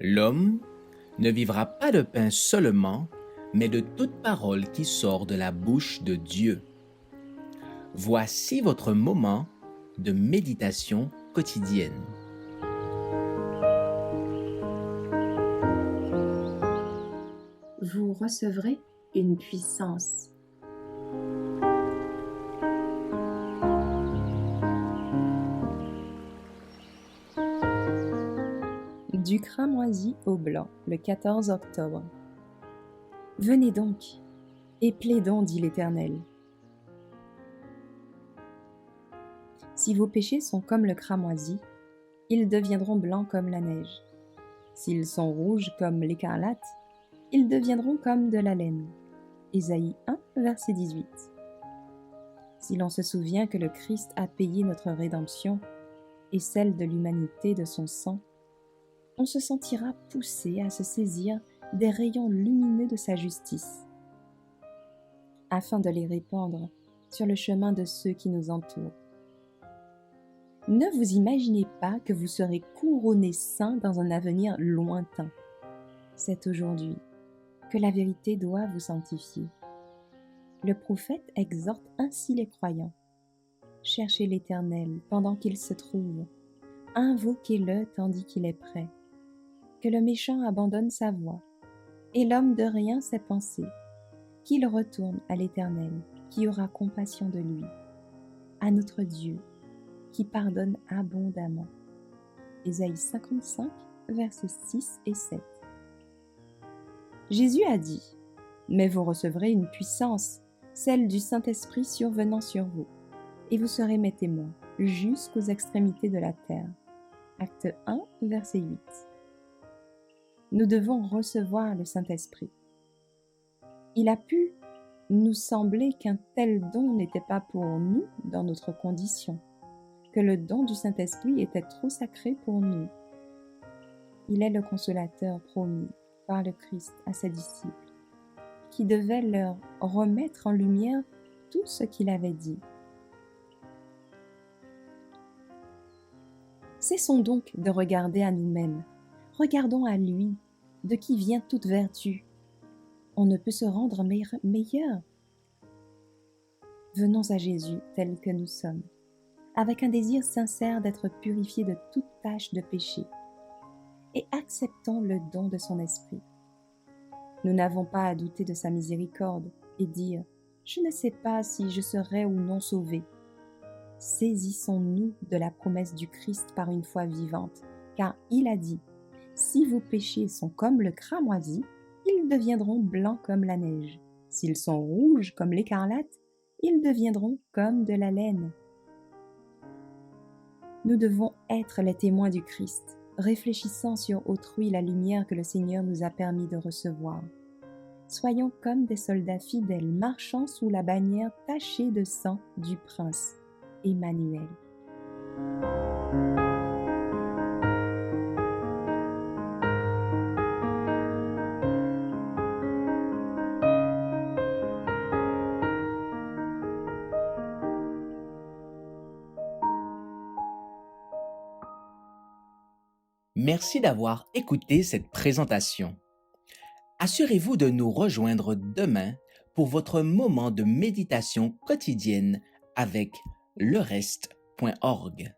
L'homme ne vivra pas de pain seulement, mais de toute parole qui sort de la bouche de Dieu. Voici votre moment de méditation quotidienne. Vous recevrez une puissance. Du cramoisi au blanc, le 14 octobre. Venez donc, et plaidons, dit l'Éternel. Si vos péchés sont comme le cramoisi, ils deviendront blancs comme la neige. S'ils sont rouges comme l'écarlate, ils deviendront comme de la laine. Ésaïe 1, verset 18. Si l'on se souvient que le Christ a payé notre rédemption et celle de l'humanité de son sang, on se sentira poussé à se saisir des rayons lumineux de sa justice, afin de les répandre sur le chemin de ceux qui nous entourent. Ne vous imaginez pas que vous serez couronné saint dans un avenir lointain. C'est aujourd'hui que la vérité doit vous sanctifier. Le prophète exhorte ainsi les croyants. Cherchez l'Éternel pendant qu'il se trouve, invoquez-le tandis qu'il est prêt. Que le méchant abandonne sa voie, et l'homme de rien ses pensées, qu'il retourne à l'Éternel, qui aura compassion de lui, à notre Dieu, qui pardonne abondamment. Ésaïe 55, versets 6 et 7. Jésus a dit, « Mais vous recevrez une puissance, celle du Saint-Esprit survenant sur vous, et vous serez mes témoins jusqu'aux extrémités de la terre. » Acte 1, verset 8. Nous devons recevoir le Saint-Esprit. Il a pu nous sembler qu'un tel don n'était pas pour nous dans notre condition, que le don du Saint-Esprit était trop sacré pour nous. Il est le consolateur promis par le Christ à ses disciples, qui devait leur remettre en lumière tout ce qu'il avait dit. Cessons donc de regarder à nous-mêmes, regardons à lui, de qui vient toute vertu. On ne peut se rendre meilleur. Venons à Jésus tel que nous sommes, avec un désir sincère d'être purifiés de toute tache de péché, et acceptons le don de son esprit. Nous n'avons pas à douter de sa miséricorde et dire « Je ne sais pas si je serai ou non sauvé ». Saisissons-nous de la promesse du Christ par une foi vivante, car il a dit « Si vos péchés sont comme le cramoisi, ils deviendront blancs comme la neige. S'ils sont rouges comme l'écarlate, ils deviendront comme de la laine. » Nous devons être les témoins du Christ, réfléchissant sur autrui la lumière que le Seigneur nous a permis de recevoir. Soyons comme des soldats fidèles marchant sous la bannière tachée de sang du Prince, Emmanuel. Merci d'avoir écouté cette présentation. Assurez-vous de nous rejoindre demain pour votre moment de méditation quotidienne avec lereste.org.